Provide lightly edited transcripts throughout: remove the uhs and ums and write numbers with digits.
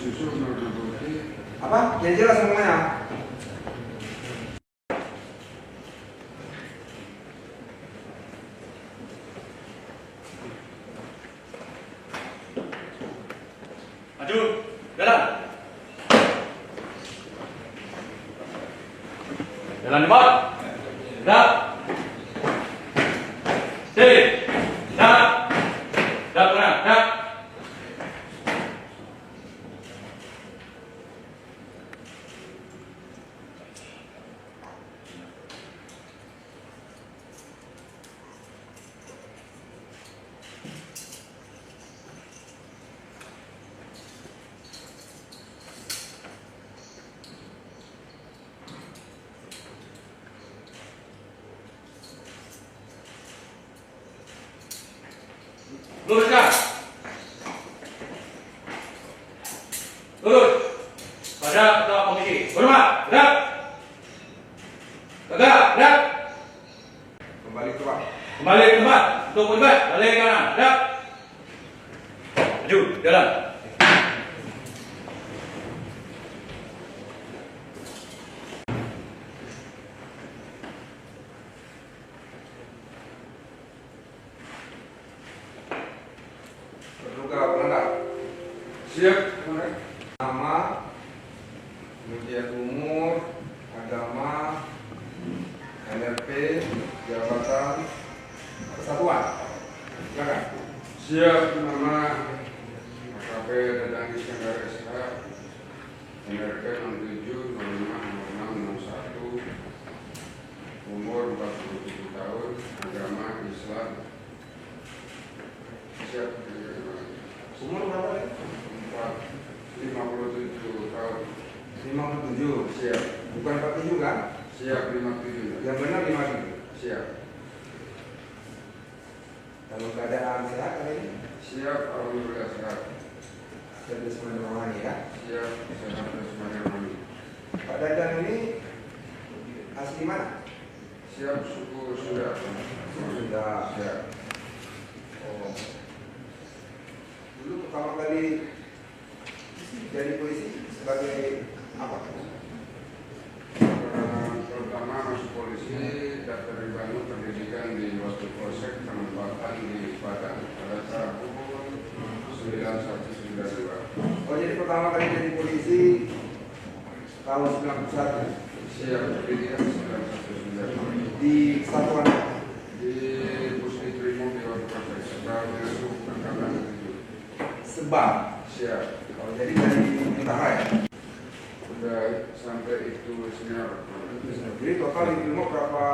susu meliputi apa? Yang jelas semuanya. Maju, jalan. Jalan cepat. Gerak. Stay. Gerak. Gerak tengah, gerak. Luruskan. Lurus. Pada ketua komisi. Hormat. Gerak. Tegak. Gerak. Kembali ke tempat. Kembali ke tempat. Tunggu debat. Balik ke kanan. Gerak. Maju. Jalan. Terduga pelanggar. siap. Nama, kemudian umur, agama, NRP, jabatan, kesatuan. Silakan. Siap. Nama AKP Dadang Iskandar SH, NRP 67 05 06 61, umur 47 tahun, agama Islam. Siap. Umur berapa ya? 57 tahun. 57. Siap. Bukan 47 kan? Siap. 57. Yang benar 57. Siap. Kalau keadaan sehat kali ini, Siap. Alhamdulillah sehat. jadi semuanya rohani ya. Siap. Sehat dan semuanya aman. Pak Dadan ini asli mana? Siap. Suku Sunda. Sudah. Siap. Oh. Dulu pertama kali jadi polisi sebagai apa? Pertama masuk polisi, daftar di Bandung, pendidikan di waktu polsek penempatan di Padang pada tahun 9192. Oh, jadi pertama kali jadi polisi tahun 91 Siap. Pendidikan 9192 di kesatuan. di Pusdi Trimo di waktu polsek sebagai angkatan 7. Sebab. Siap. Oh, jadi dari tentara ya. Udah sampai itu senior. Jadi total di Brimob berapa?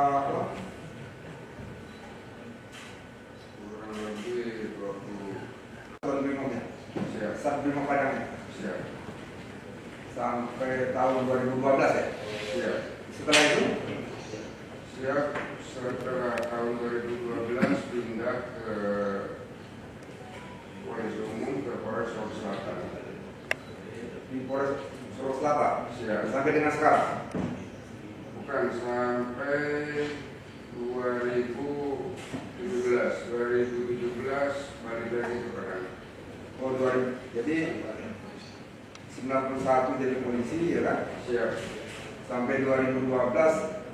Kurang lebih 20. Tahun Brimobnya. Siap. Saat Brimob Padang Siap. sampai tahun 2012 ya. Siap. Setelah itu Siap. Setelah tahun 2012 pindah ke Polres Umum ke Polres Sulawesi Selatan. di Polres Sulawesi Selatan. Siap. Sampai dengan sekarang. Bukan sampai 2017 balik lagi ke Padang. Oh, 2000. Jadi 91 jadi polisi ya kan? Siap. Sampai 2012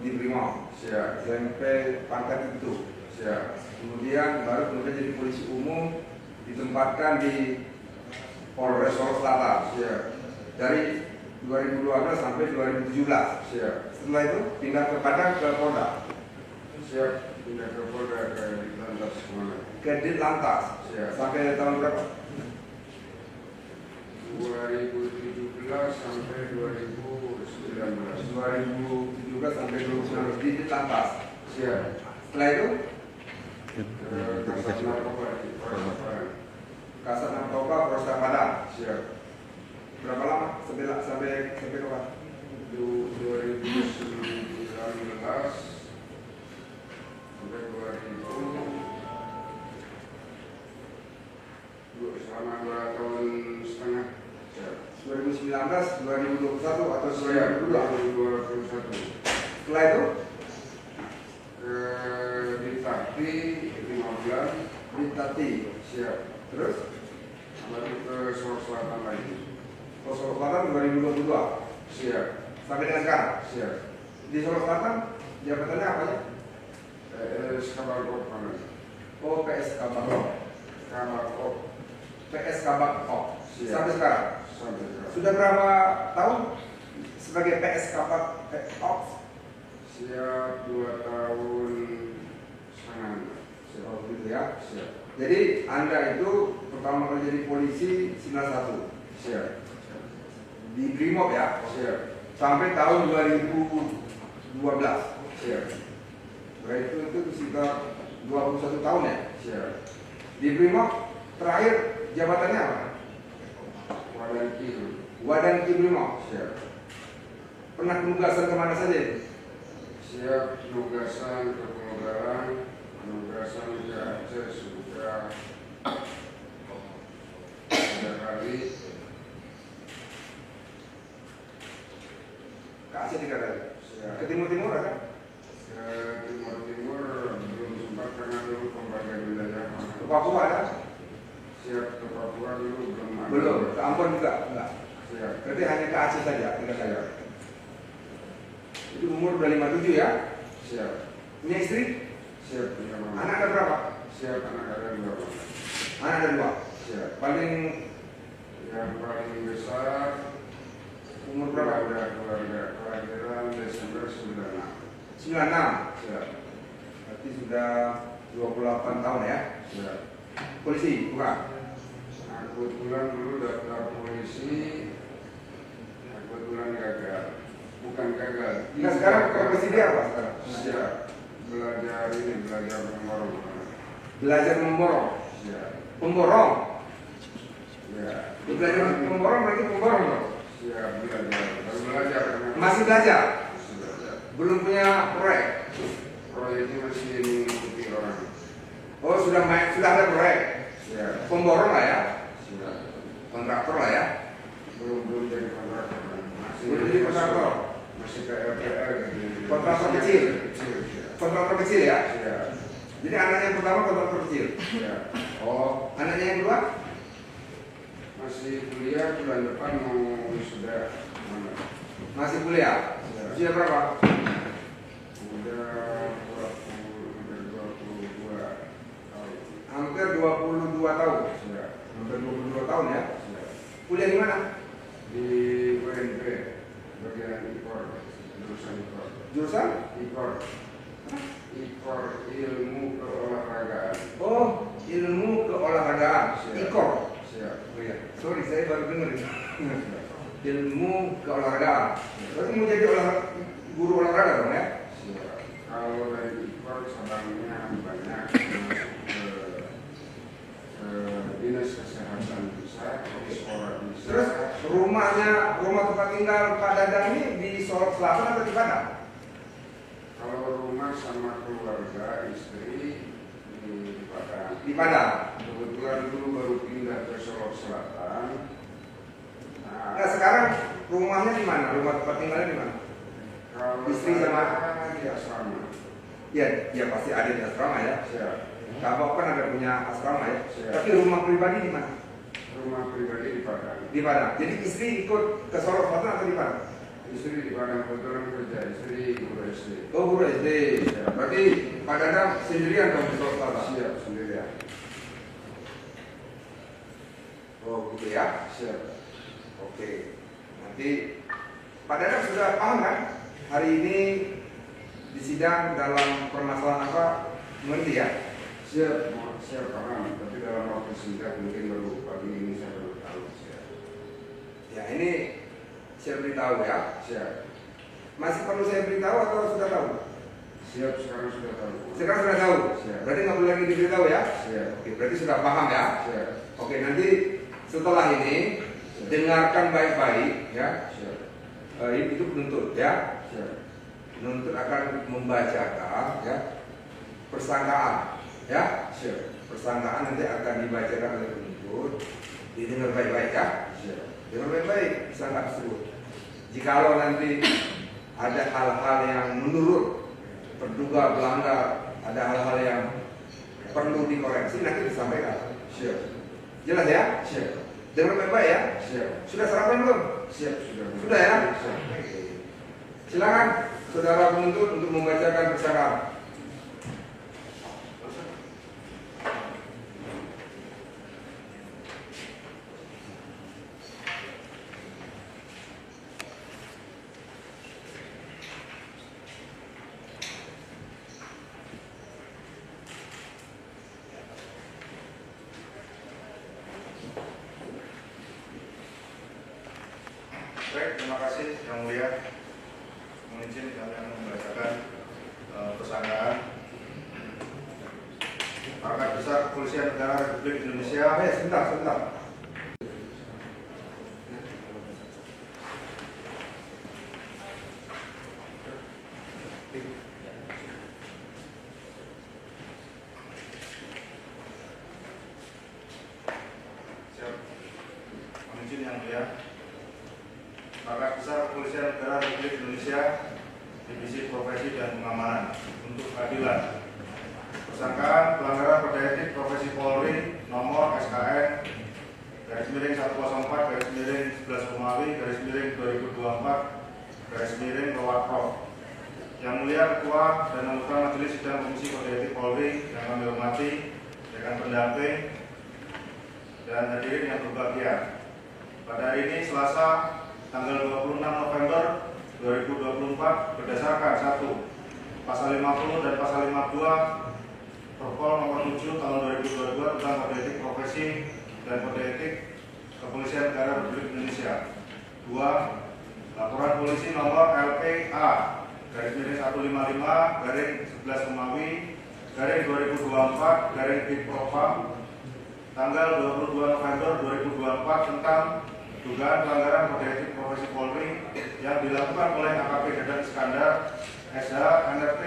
di Brimob. Siap. Sampai pangkat itu. Siap. Kemudian kemudian jadi polisi umum ditempatkan di Polres Sulawesi Selatan. Siap. Dari 2012 sampai 2017. Siap. Setelah itu pindah ke Padang ke Polda. Siap. Pindah ke Polda ke Ditlantas kemana? Ke Ditlantas. Siap. Sampai tahun berapa? 2017 sampai 2019. 2017 sampai 2019 di Ditlantas. Siap. Setelah itu Kasat Narkoba di Polres Padang. Kasat Narkoba Polresta Padang. Siap. Berapa lama? Sampai kapan? 2019 sampai 2000 selama 2 tahun setengah. Siap. 2019, 2021 atau Siap. 2022? 2021. Setelah itu Di Tati 5 bulan. di Tati. Siap. Terus Lalu ke Sulawesi Selatan lagi. Solo Selatan 2022 Siap. sampai dengan sekarang. Siap. Di Solo Selatan jabatannya apa ya? PS Kabarkop mana? Oh, PS Kabak. Kabarkop. PS Kabak. Siap. Sampai sekarang. Sampai sekarang. Sudah berapa tahun sebagai PS Kabak? Siap 2 tahun setengah. Siap. Oh, gitu ya. Siap. Jadi Anda itu pertama kali jadi polisi 91 Siap. di Brimob ya, Siap. sampai tahun 2012. Siap. Berarti itu sekitar 21 tahun ya. Siap. Di Brimob terakhir jabatannya apa? Wadan Kiri. Wadan Ki Brimob. Siap. Pernah penugasan kemana saja? Siap penugasan ke Pulau Galang, penugasan ke Aceh sudah 3 kali. Ke Aceh 3 kali. Siap. Ke Timur ada? Ke Timur belum sempat karena dulu pembagian wilayah. Ke Papua ada? Siap ke Papua dulu belum ada. Belum. Ke Ambon juga enggak. Siap. Berarti hanya ke Aceh saja 3 kali. Itu umur udah 57 ya. Siap. Punya istri? Siap punya mama. Anak ada berapa? Siap anak ada 2 orang. Anak ada 2. Siap. Paling Yang paling besar umur berapa? ada keluarga kelahiran Desember 96. 96. Siap. Berarti sudah 28 tahun ya. Siap. Polisi, bukan? Nah, kebetulan dulu daftar polisi, kebetulan gagal. Bukan gagal. Nah sekarang profesi dia apa sekarang? Siap. Belajar memborong. Belajar memborong. Siap. Pemborong. Ya. Belajar memborong berarti pemborong dong. Siap belajar. Baru belajar. Masih belajar. Masih belajar. Belum punya proyek. Proyeknya masih mengikuti orang. Oh sudah ada proyek. Siap. Pemborong lah ya. Siap. Kontraktor lah ya. Belum jadi kontraktor. Belum jadi kontraktor. Masih ke RPR gitu. Kontraktor kecil. Kecil. Siap. Kontraktor kecil ya. Siap. Jadi anaknya yang pertama kontraktor kecil. Siap. Oh, anaknya yang kedua? Masih kuliah bulan depan mau wisuda. Mana? Masih kuliah. Ya. Usia berapa? Udah 22 tahun. Hampir 22 tahun. Ya. Hampir 22 tahun ya. Ya. Kuliah di mana? Di UNP bagian IPOR, jurusan IPOR. Jurusan? IPOR. IPOR ilmu keolahragaan. Oh, ilmu keolahragaan. Siap. IKOR. Siap. Oh iya. Sorry, saya baru dengar ini. Ilmu keolahragaan. Berarti mau jadi guru olahraga dong ya? Siap. Kalau dari IPOR cabangnya banyak, masuk ke dinas kesehatan bisa, sekolah bisa. Terus rumah tempat tinggal Pak Dadang ini di Solo Selatan atau di Padang? Kalau rumah sama keluarga istri di Padang. Di Padang. Kebetulan dulu baru pindah ke Solo Selatan. Nah sekarang rumahnya di mana? Rumah tempat tinggalnya di mana? Kalau Istri sama di asrama. Ya, ya pasti ada di asrama ya. Siap. Kabok kan ada punya asrama ya. Siap. Tapi rumah pribadi di mana? Rumah pribadi di Padang. Di Padang. Jadi istri ikut ke Solo Selatan atau di Padang? Istri di Padang kebetulan kerja, istri guru SD. Oh guru SD. Berarti Pak Dadang sendirian dong di Solo Selatan? Siap sendirian. Oh gitu ya. Siap. Oke. Nanti Pak Dadang sudah paham kan? Hari ini di sidang dalam permasalahan apa? Mengerti ya? Siap, siap paham. Tapi dalam waktu singkat mungkin baru pagi ini saya baru tahu. Siap. Ya ini saya beritahu ya. Siap. Masih perlu saya beritahu atau sudah tahu? Siap, sekarang sudah tahu. Sekarang sudah tahu. Siap. Berarti nggak perlu lagi diberitahu ya? Siap. Oke, berarti sudah paham ya? Siap. Oke, nanti setelah ini dengarkan baik-baik ya. Siap. Itu penuntut ya. Siap. Penuntut akan membacakan ya persangkaan ya. Siap. Persangkaan nanti akan dibacakan oleh penuntut. Didengar baik-baik ya. Siap. Dengar baik-baik persangkaan tersebut. Jikalau nanti ada hal-hal yang menurut terduga pelanggar, ada hal-hal yang perlu dikoreksi nanti disampaikan. Siap. Jelas ya? Siap. Dengar baik-baik ya. Siap. Sudah sarapan belum? Siap sudah. Sudah ya? Siap. Silakan saudara penuntut untuk membacakan persidangan. Baik, terima kasih Yang Mulia. Mohon izin kami akan membacakan persangkaan. Pangkat Besar Kepolisian Negara Republik Indonesia. Sebentar. Siap. Mohon izin Yang Mulia. Pangkat Besar Kepolisian Negara Republik Indonesia, Divisi Profesi dan Pengamanan untuk keadilan. Persangkaan pelanggaran kode etik profesi Polri nomor SKN /104 /11 Romawi /2024 /Prof. Yang Mulia Ketua dan anggota Majelis Sidang Komisi Kode Etik Polri yang kami hormati, rekan pendamping dan hadirin yang berbahagia. Pada hari ini Selasa tanggal 26 November 2024 berdasarkan 1. Pasal 50 dan Pasal 52 Perpol nomor 7 tahun 2022 tentang kode etik profesi dan kode etik Kepolisian Negara Republik Indonesia. 2. Laporan polisi nomor LPA /155/11 Romawi /2024 Bipropam tanggal 22 November 2024 tentang dugaan pelanggaran kode etik profesi Polri yang dilakukan oleh AKP Dadan Iskandar SH NRT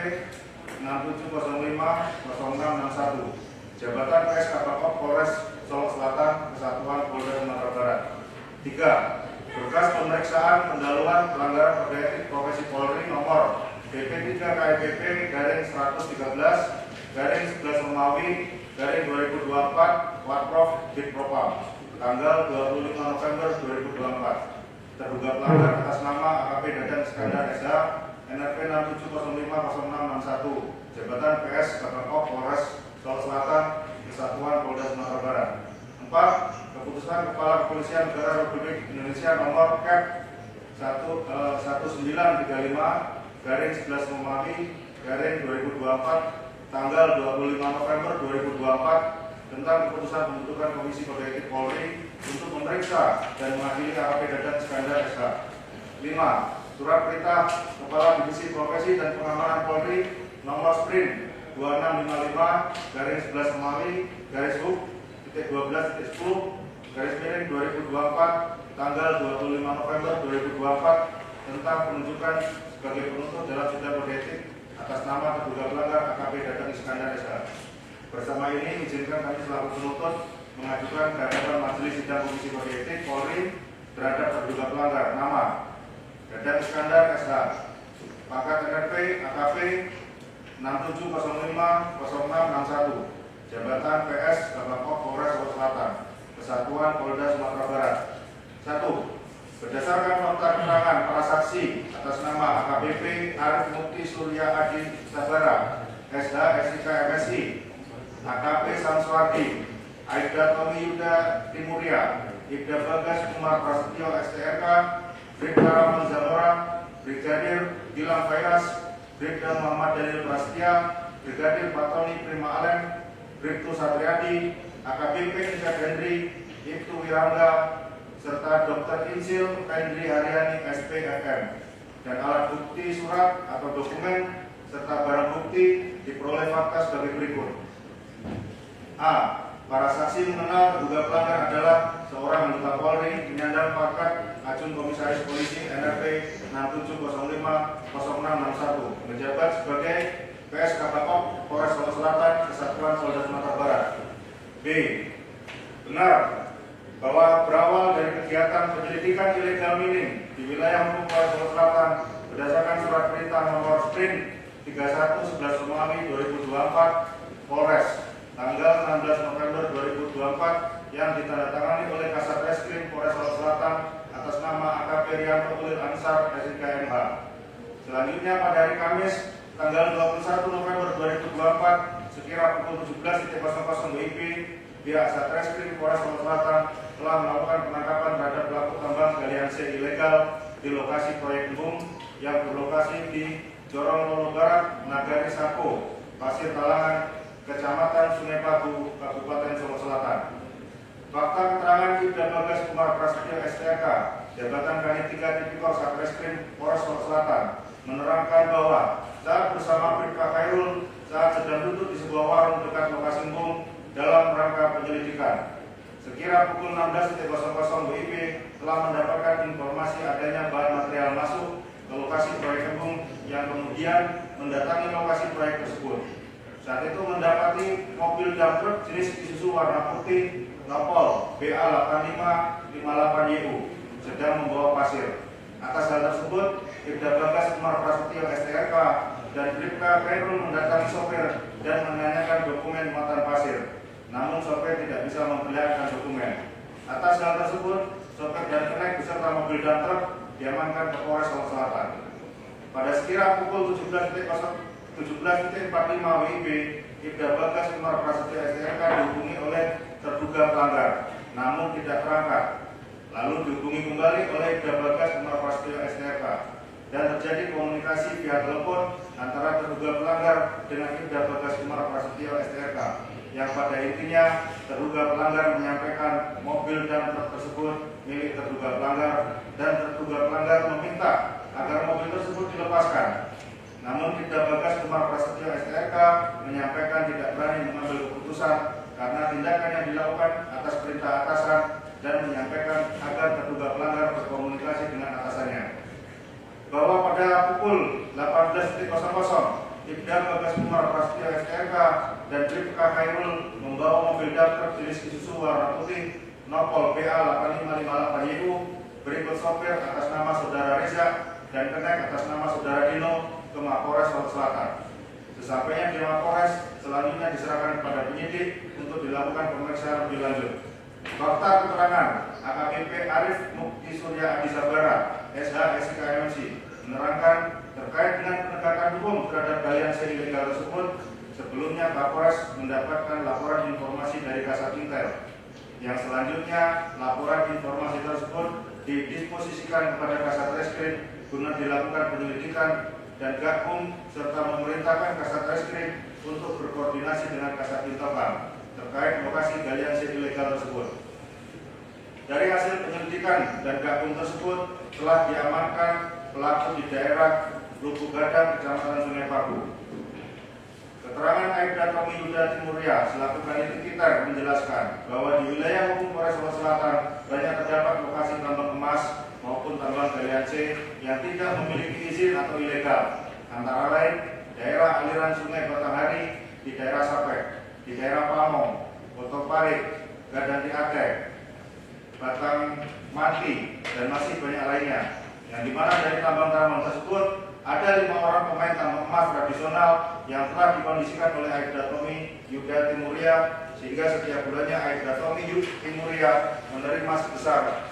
67050661 Jabatan PS Kabakop Polres Solo Selatan Kesatuan Polda Sumatera Barat. 3. Berkas pemeriksaan pendahuluan pelanggaran kode etik profesi Polri nomor BP3 KIPP /113 /11 Romawi /2024 Watprof Bipropam tanggal 25 November 2024. Terduga pelanggar atas nama AKP Dadan Iskandar SH NRP 67050661 Jabatan PS Kabakop Polres Solo Selatan Kesatuan Polda Sumatera Barat. 4. Keputusan Kepala Kepolisian Negara Republik Indonesia nomor Kep 1935/11 Romawi /2024 tanggal 25 November 2024 tentang keputusan pembentukan Komisi Kode Etik Polri untuk memeriksa dan mengadili AKP Dadan Iskandar SH. 5. Surat Perintah Kepala Divisi Profesi dan Pengamanan Polri nomor Sprint 2655/11 Romawi /12.10/2024 tanggal 25 November 2024 tentang penunjukan sebagai penuntut dalam sidang kode etik atas nama terduga pelanggar AKP Dadan Iskandar SH. Bersama ini izinkan kami selaku penuntut mengajukan ke hadapan Majelis Sidang Komisi Kode Etik Polri terhadap terduga pelanggar nama Dadan Iskandar SH, pangkat NRP AKP 67050661, Jabatan PS Kabakop Polres Solo Selatan, Kesatuan Polda Sumatera Barat. 1. Berdasarkan nota keterangan para saksi atas nama AKBP Arif Mukti Surya Adi Sabara SH SIK MSI, AKP Samswardi, Aibda Tommy Yuda Timuria, Ibda Bagas Umar Prasetyo STRK, Bribda Rahman Zamora, Brigadir Gilang Fairas, Bribda Muhammad Daniel Prasetya, Brigadir Patoni Prima Alem, Bribtu Satriadi, AKBP Richard Henry, Ibtu Wirangga, serta Dr. Insil Hendri Haryani SPFM, dan alat bukti surat atau dokumen serta barang bukti diperoleh fakta sebagai berikut. A. Para saksi mengenal terduga pelanggar adalah seorang anggota Polri penyandang pangkat Ajun Komisaris Polisi NRP 67050661 menjabat sebagai PS Kabakop Polres Solo Selatan Kesatuan Polda Sumatera Barat. B. Benar bahwa berawal dari kegiatan penyelidikan ilegal mining di wilayah hukum Polres Solo Selatan berdasarkan surat perintah nomor Sprint 31/11 Romawi 2024 Polres tanggal 16 November 2024 2024 yang ditandatangani oleh Kasat Reskrim Polres Solo Selatan atas nama AKP Rianto Ulil Ansar SIKMH. Selanjutnya pada hari Kamis tanggal 21 November 2024 sekira pukul 17.00 WIB, pihak Satreskrim Polres Solo Selatan telah melakukan penangkapan terhadap pelaku tambang galian C ilegal di lokasi proyek Embung yang berlokasi di Jorong Lolo Barat, Nagari Sako, Pasir Talangan, Kecamatan Sungai Pagu, Kabupaten Solo Selatan. Fakta keterangan Ibda Bagas Kumar Prasetyo STK, Jabatan Kanit 3 Tipikor Satreskrim Polres Solo Selatan, menerangkan bahwa saat bersama Bribka Khairul saat sedang duduk di sebuah warung dekat lokasi Embung dalam rangka penyelidikan. Sekira pukul 16.00 WIB telah mendapatkan informasi adanya bahan material masuk ke lokasi proyek Embung yang kemudian mendatangi lokasi proyek tersebut. Saat itu mendapati mobil dump truck jenis Isuzu warna putih Nopol BA8558YU sedang membawa pasir. Atas hal tersebut, Ibda Bagas Kumar Prasetyo STRK dan Bribka Khairul mendatangi sopir dan menanyakan dokumen muatan pasir. Namun sopir tidak bisa memperlihatkan dokumen. Atas hal tersebut, sopir dan kenek beserta mobil dump truck diamankan ke Polres Solo Selatan. Pada sekira pukul 17.45 WIB, Ibda Bagas Kumar Prasetyo STRK dihubungi oleh terduga pelanggar, namun tidak terangkat. Lalu dihubungi kembali oleh Ibda Bagas Kumar Prasetyo STRK dan terjadi komunikasi via telepon antara terduga pelanggar dengan Ibda Bagas Kumar Prasetyo STRK, yang pada intinya terduga pelanggar menyampaikan mobil dan truk tersebut milik terduga pelanggar dan terduga pelanggar meminta agar mobil tersebut dilepaskan. Namun Ibda Bagas Kumar Prasetyo STRK menyampaikan tidak berani mengambil keputusan karena tindakan yang dilakukan atas perintah atasan dan menyampaikan agar terduga pelanggar berkomunikasi dengan atasannya. Bahwa pada pukul 18.00 Ibda Bagas Kumar Prasetyo STRK dan Bribka Khairul membawa mobil dump truck jenis Isuzu warna putih Nopol BA8558YU berikut sopir atas nama Saudara Reza dan kenek atas nama Saudara Dino ke Mapolres Solo Selatan. Sesampainya di Mapolres, selanjutnya diserahkan kepada penyidik untuk dilakukan pemeriksaan lebih lanjut. Fakta keterangan AKBP Arif Mukti Surya Adisabara SH SIKMC menerangkan terkait dengan penegakan hukum terhadap galian C ilegal tersebut. Sebelumnya Kapolres mendapatkan laporan informasi dari Kasat Intel, yang selanjutnya laporan informasi tersebut didisposisikan kepada Kasat Reskrim guna dilakukan penyelidikan dan Gakum serta memerintahkan Kasat Reskrim untuk berkoordinasi dengan Kasat Intokam terkait lokasi galian C ilegal tersebut. Dari hasil penyelidikan dan Gakum tersebut telah diamankan pelaku di daerah Lubuk Gadang, Kecamatan Sungai Pagu. Keterangan Aibda Tommy Yuda Timurya selaku Kanit Sekitar menjelaskan bahwa di wilayah hukum Polres Solo Selatan banyak terdapat lokasi tambang emas maupun tambang galian C yang tidak memiliki izin atau ilegal, antara lain daerah aliran Sungai Batanghari di daerah Sapek, di daerah Pamong, Otoparik, Gadanti Aceh, Batang Mati, dan masih banyak lainnya. Yang dimana dari tambang-tambang tersebut ada 5 orang pemain tambang emas tradisional yang telah dikondisikan oleh Aibda Tommy Yuda Timurya, sehingga setiap bulannya Aibda Tommy Yuda Timurya menerima sebesar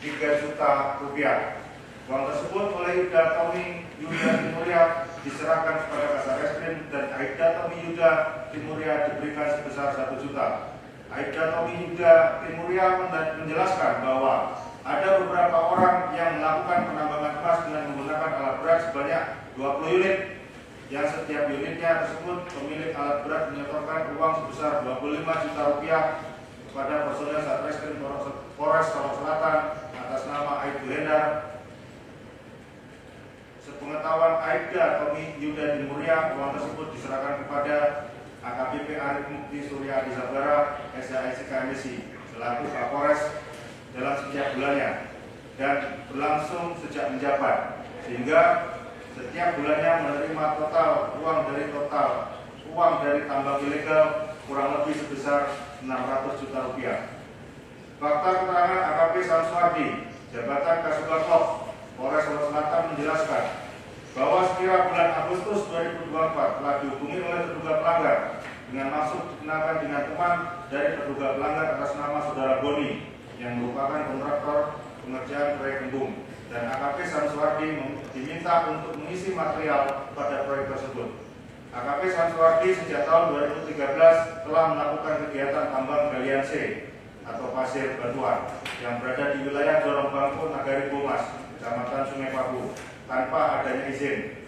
3 juta rupiah. Uang tersebut oleh Aibda Tommy Yuda Timurya diserahkan kepada Kasat Reskrim dan Aibda Tommy Yuda Timurya diberikan sebesar 1 juta. Aibda Tommy Yuda Timurya menjelaskan bahwa ada beberapa orang yang melakukan penambangan emas dengan menggunakan alat berat sebanyak 20 unit, yang setiap unitnya tersebut pemilik alat berat menyetorkan uang sebesar 25 juta rupiah kepada personel Satreskrim Polres Solo Selatan atas nama Aibdu Hendar. Sepengetahuan Aibda Tommy Yuda Timurya, uang tersebut diserahkan kepada AKBP Arif Mukti Surya Adisabara SHSIKMC selaku Kapolres dalam setiap bulannya dan berlangsung sejak menjabat, sehingga setiap bulannya menerima total uang dari tambang ilegal kurang lebih sebesar 600 juta rupiah. Fakta keterangan AKP Samsuardi, Jabatan Kasubaglof Polres Solo Selatan menjelaskan bahwa sekira bulan Agustus 2024 telah dihubungi oleh terduga pelanggar dengan maksud dikenakan dengan teman dari terduga pelanggar atas nama Saudara Boni yang merupakan kontraktor pengerjaan proyek embung, dan AKP Samsuardi diminta untuk mengisi material pada proyek tersebut. AKP Samsuardi sejak tahun 2013 telah melakukan kegiatan tambang galian C atau pasir batuan yang berada di wilayah Jorong Bangko, Nagari Bomas, Kecamatan Sungai Paku, tanpa adanya izin.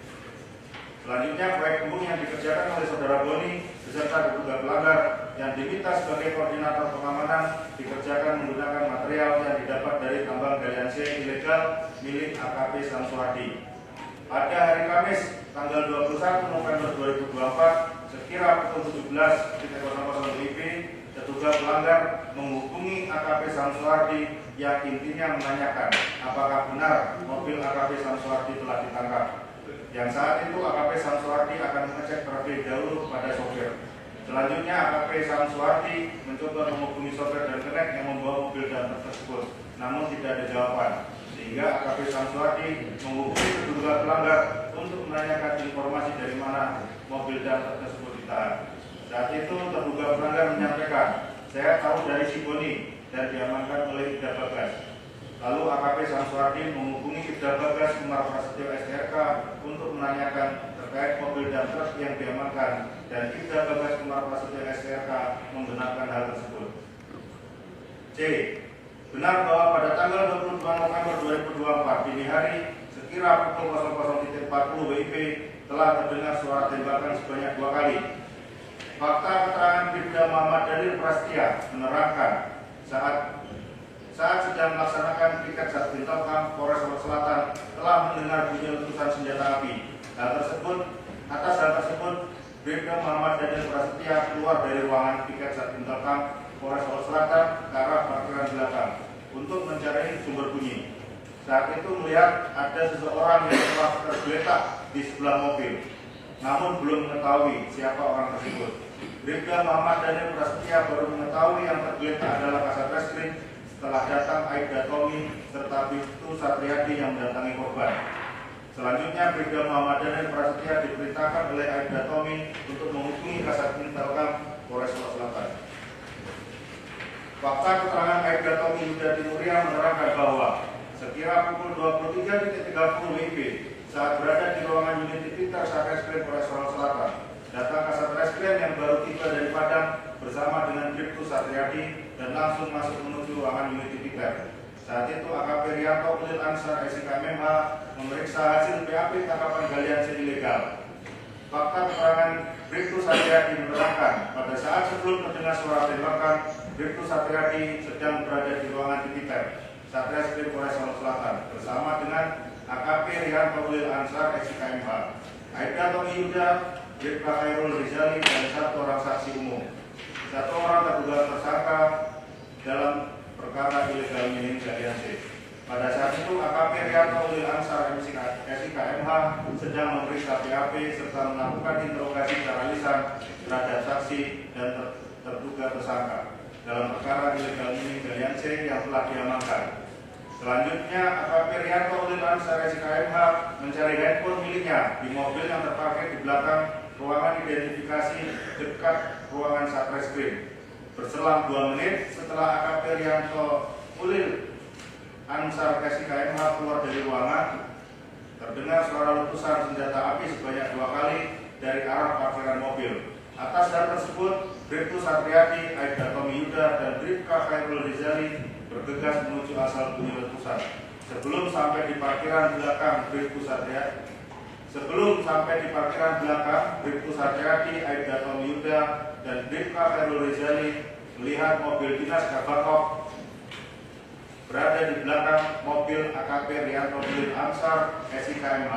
Selanjutnya, proyek embung yang dikerjakan oleh Saudara Boni beserta terduga pelanggar yang diminta sebagai koordinator pengamanan dikerjakan menggunakan material yang didapat dari tambang galian C ilegal milik AKP Samsuardi. Pada hari Kamis, tanggal 21 November 2024, sekira pukul 17.00 WIB, terduga pelanggar menghubungi AKP Samsuardi yang intinya menanyakan apakah benar mobil AKP Samsuardi telah ditangkap. Yang saat itu AKP Samsuardi akan mengecek terlebih dahulu pada sopir. Selanjutnya AKP Samsuardi mencoba menghubungi sopir dan kenek yang membawa mobil damper tersebut, namun tidak ada jawaban. Sehingga AKP Samsuardi menghubungi terduga pelanggar untuk menanyakan informasi dari mana mobil damper tersebut ditahan. Saat itu terduga pelanggar menyampaikan, "Saya tahu dari si Boni," dan diamankan oleh Ida Bagas. Lalu AKP Samsuardi menghubungi Ida Bagas Umar Prasetyo SRK untuk menanyakan terkait mobil dan truk yang diamankan, dan Ida Bagas Umar Prasetyo SRK membenarkan hal tersebut. C. Benar bahwa pada tanggal 22 November 2024 dini hari sekira pukul 00.40 WIB telah terdengar suara tembakan sebanyak 2 kali. Fakta keterangan Bribda Muhammad Daniel Prasetya menerangkan saat sedang melaksanakan piket Satbintelkam Polres Solo Selatan telah mendengar bunyi letusan senjata api. Atas hal tersebut, Bribda Muhammad Daniel Prasetya keluar dari ruangan piket Satbintelkam Polres Solo Selatan ke arah parkiran belakang untuk mencari sumber bunyi. Saat itu melihat ada seseorang yang telah tergeletak di sebelah mobil, namun belum mengetahui siapa orang tersebut. Bribda Muhammad Daniel Prasetya baru mengetahui yang tergeletak adalah Kasat Reskrim setelah datang Aibda Tommy serta Bribtu Satriadi yang mendatangi korban. Selanjutnya, Bribda Muhammad Daniel Prasetya diperintahkan oleh Aibda Tommy untuk menghubungi Kasat Bintelkam Polres Solo Selatan. Fakta keterangan Aibda Tommy Yuda Timuria menerangkan bahwa sekira pukul 23.30 WIB saat berada di ruangan unit Tipiter Satreskrim Polres Solo Selatan, datang Kasat Reskrim yang baru tiba dari Padang bersama dengan Bribtu Satriadi dan langsung masuk menuju ruangan unit Tipiter. Saat itu AKP Rianto Ulil Ansar SIK MH memeriksa hasil BAP tangkapan galian C ilegal. Fakta keterangan Bribtu Satriadi menerangkan pada saat sebelum terdengar suara tembakan, Bribtu Satriadi sedang berada di ruangan Tipiter Satreskrim Polres Solo Selatan bersama dengan AKP Rianto Ulil Ansar SIK MH, Aibda Tommy Yuda, Bribka Khairul Rizali, dan 1 orang saksi umum. 1 orang terduga tersangka dalam perkara ilegal mining galian C. Pada saat itu AKP Rianto Ulil Ansar SIK MH sedang memeriksa BAP serta melakukan interogasi secara lisan terhadap saksi dan terduga tersangka dalam perkara ilegal mining galian C yang telah diamankan. Selanjutnya AKP Rianto Ulil Ansar SIK MH mencari handphone miliknya di mobil yang terparkir di belakang ruangan identifikasi dekat ruangan Satreskrim. Berselang 2 menit setelah AKP Rianto Ulil Ansar SIK MH keluar dari ruangan, terdengar suara letusan senjata api sebanyak 2 kali dari arah parkiran mobil. Atas hal tersebut, Bribtu Satriadi, Aibda Tommy Yuda, dan Bribka Khairul Rizali bergegas menuju asal bunyi letusan. Sebelum sampai di parkiran belakang Bribtu Satriadi, Aibda Tommy Yuda, dan Bribka Khairul Rizali melihat mobil dinas Kabakok berada di belakang mobil AKP Rianto Ulil Ansar SIK MH.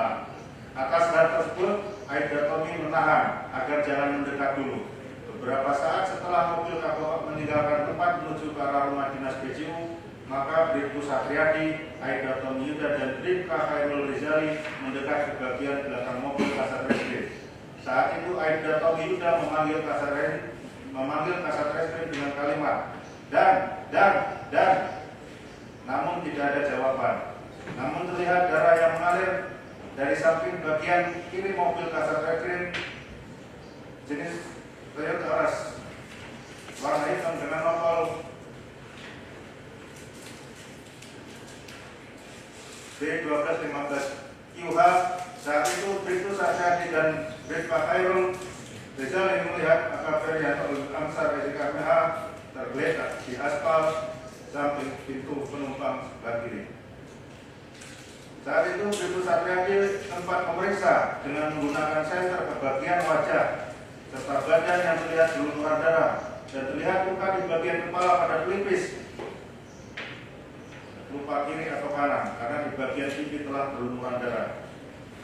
Atas hal tersebut, Aibda Tommy menahan agar jangan mendekat dulu. Beberapa saat setelah mobil Kabakok meninggalkan tempat menuju ke arah rumah dinas BCU, maka Bribtu Satriadi, Aibda Tommy Yuda, dan Bribka Khairul Rizali mendekat ke bagian belakang mobil Kasat Reskrim. Saat itu Aibda Tommy Yuda memanggil Kasat Reskrim dengan kalimat dan, namun tidak ada jawaban. Namun terlihat darah yang mengalir dari samping bagian kiri mobil Kasat Reskrim jenis Toyota Rush warna hitam dengan nopol B1215 QH. Saat itu Bribtu Satyadi dan Bribka Khairul Rizal yang melihat AKP Yanto Amsar SIKMH tergeletak di aspal samping pintu penumpang sebelah kiri. Saat itu Bribtu Satyadi sempat memeriksa dengan menggunakan senter ke bagian wajah serta badan yang terlihat berlumuran darah dan terlihat luka di bagian kepala pada pelipis, luka kiri atau kanan karena di bagian pipi telah berlumuran darah.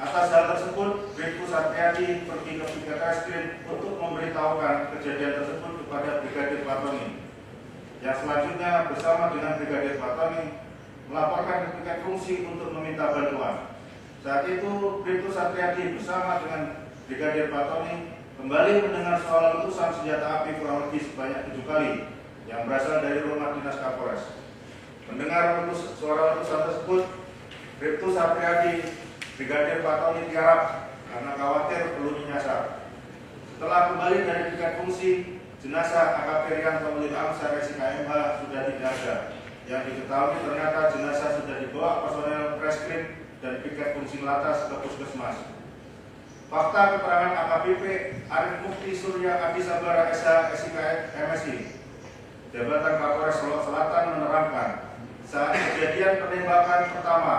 Atas hal tersebut, Bribtu Satyadi pergi ke Piket Reskrim untuk memberitahukan kejadian tersebut kepada Brigadir Fatoni. Yang selanjutnya bersama dengan Brigadir Fatoni melaporkan ke Piket Fungsi untuk meminta bantuan. Saat itu Bribtu Satyadi bersama dengan Brigadir Fatoni kembali mendengar suara letusan senjata api kurang lebih sebanyak 7 kali yang berasal dari rumah dinas Kapolres. Mendengar suara letusan tersebut, Bribtu Satyadi Brigadir Fatoni tiarap karena khawatir peluru nyasar. Setelah kembali dari Piket Fungsi, jenazah AKP Rianto Melil Amsar SIKMH sudah tidak ada. Yang diketahui ternyata jenazah sudah dibawa personel Reskrim dan Piket Fungsi Latas ke Puskesmas. Fakta keterangan AKBP Arif Mukti Surya Adi Sabara SH SIK MSI Jabatan Kapolres Solok Selatan menerangkan saat kejadian penembakan pertama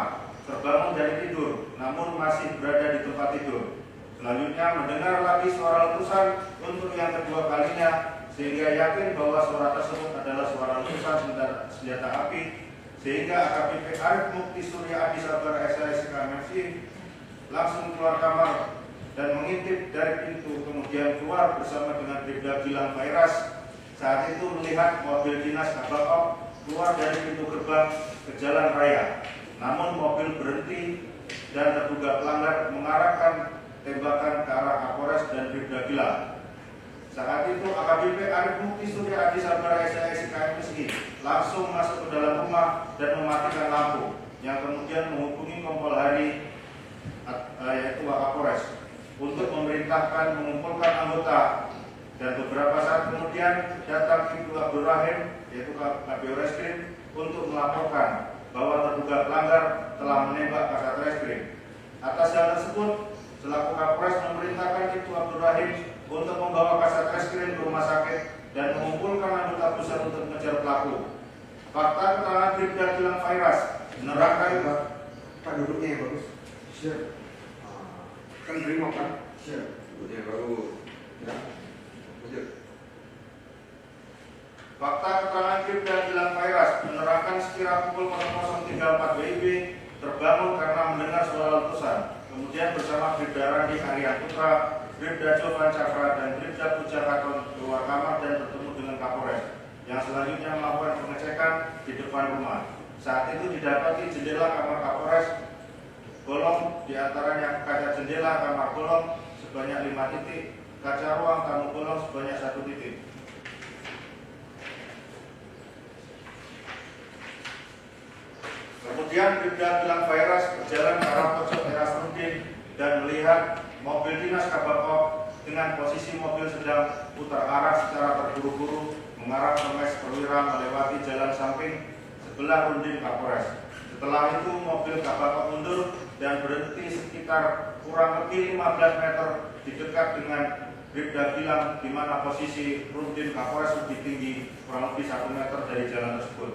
terbangun dari tidur, namun masih berada di tempat tidur. Selanjutnya mendengar lagi suara letusan untuk yang kedua kalinya, sehingga yakin bahwa suara tersebut adalah suara letusan senjata api, sehingga AKBP Arif Mukti Surya Adi Sabara SH MSI langsung keluar kamar dan mengintip dari pintu, kemudian keluar bersama dengan Bribda Gilang Fairas. Saat itu melihat mobil dinas Kabakop keluar dari pintu gerbang ke jalan raya. Namun mobil berhenti dan terduga pelanggar mengarahkan tembakan ke arah Kapolres dan Bribda Gilang. Saat itu AKBP Arif Mukti Surya Adi Sabara SH MSI langsung masuk ke dalam rumah dan mematikan lampu, yang kemudian menghubungi Kompol Hari yaitu Wakapolres untuk memerintahkan mengumpulkan anggota, dan beberapa saat kemudian datang Ibtu Abdul Rahim yaitu Kabio Reskrim untuk melaporkan bahwa terduga pelanggar telah menembak Kasat Reskrim. Atas hal tersebut, selaku Kapolres memerintahkan Ibtu Abdul Rahim untuk membawa Kasat Reskrim ke rumah sakit dan mengumpulkan anggota pusat untuk mengejar pelaku. Fakta keterangan Bribda Gilang Fairas menerangkan Pak duduknya yang bagus. Siap. Kan terima kan? Siap. Duduknya baru. Ya. Lanjut. Fakta keterangan Bribda Gilang Fairas menerangkan sekira pukul 00.34 WIB terbangun karena mendengar suara letusan. Kemudian bersama Bribda Randi Arya Putra, Bribda Jovan Cakra, dan Bribda Puja Katon keluar kamar dan bertemu dengan Kapolres, yang selanjutnya melakukan pengecekan di depan rumah. Saat itu didapati jendela kamar Kapolres bolong, diantaranya kaca jendela kamar bolong sebanyak 5 titik, kaca ruang tamu bolong sebanyak 1 titik. Kemudian Bribda Gilang Fairas berjalan ke arah pojok teras Rudin dan melihat mobil dinas Kabakop dengan posisi mobil sedang putar arah secara terburu-buru mengarah ke Mes Perwira melewati jalan samping sebelah Rundin Kapolres. Setelah itu mobil Kabakop mundur dan berhenti sekitar kurang lebih 15 meter di dekat dengan Bribda Gilang, di mana posisi Rundin Kapolres lebih tinggi kurang lebih 1 meter dari jalan tersebut.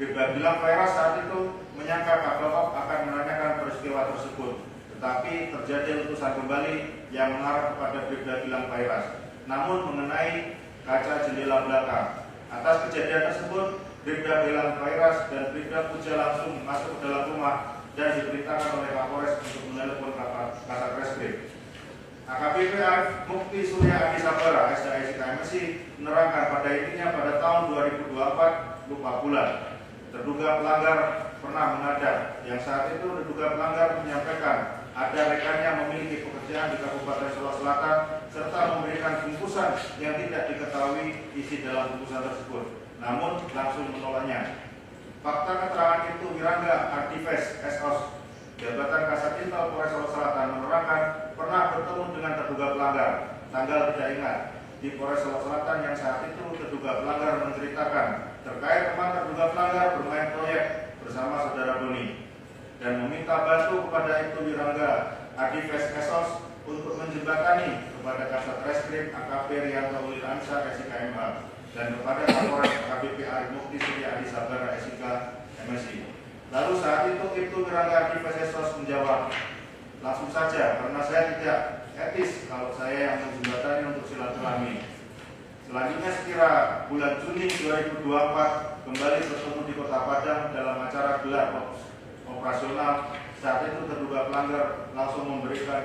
Bribda Gilang Fairas saat itu menyangka Kabakop akan menanyakan peristiwa tersebut, tetapi terjadi letusan kembali yang mengarah kepada Bribda Gilang Fairas, namun mengenai kaca jendela belakang. Atas kejadian tersebut, Bribda Gilang Fairas dan Bribda Puja langsung masuk ke dalam rumah dan diperintahkan oleh Kapolres untuk menelepon Kasat Reskrim. AKBP Arif Mukti Surya Adi Sabara SH MSI menerangkan pada intinya pada tahun 2024 lupa bulan terduga pelanggar pernah menghadap, yang saat itu terduga pelanggar menyampaikan ada rekannya memiliki pekerjaan di Kabupaten Solok Selatan serta memberikan bungkusan yang tidak diketahui isi dalam bungkusan tersebut, namun langsung menolaknya. Fakta keterangan itu Wirangga Ardives SOS Jabatan Kasat Intel Polres Solok Selatan menerangkan pernah bertemu dengan terduga pelanggar, tanggal tidak ingat. di Polres Solo Selatan yang saat itu terduga pelanggar menceritakan terkait teman terduga pelanggar bermain proyek bersama saudara Boni dan meminta bantu kepada Ibtu Wirangga Adifes Esos untuk menjembatani kepada Kasat Reskrim AKP Rianto Ulil Ansar SIK MH dan kepada Kapolres AKBP Arif Mukti Surya Adi Sabara SIK MSI. Lalu saat itu Ibtu Wirangga Adifes Esos menjawab, langsung saja karena saya tidak etis kalau saya yang menjembatani untuk silaturahmi. Selanjutnya sekira bulan Juni 2024 kembali bertemu di Kota Padang dalam acara gelar operasional. Saat itu terduga pelanggar langsung memberikan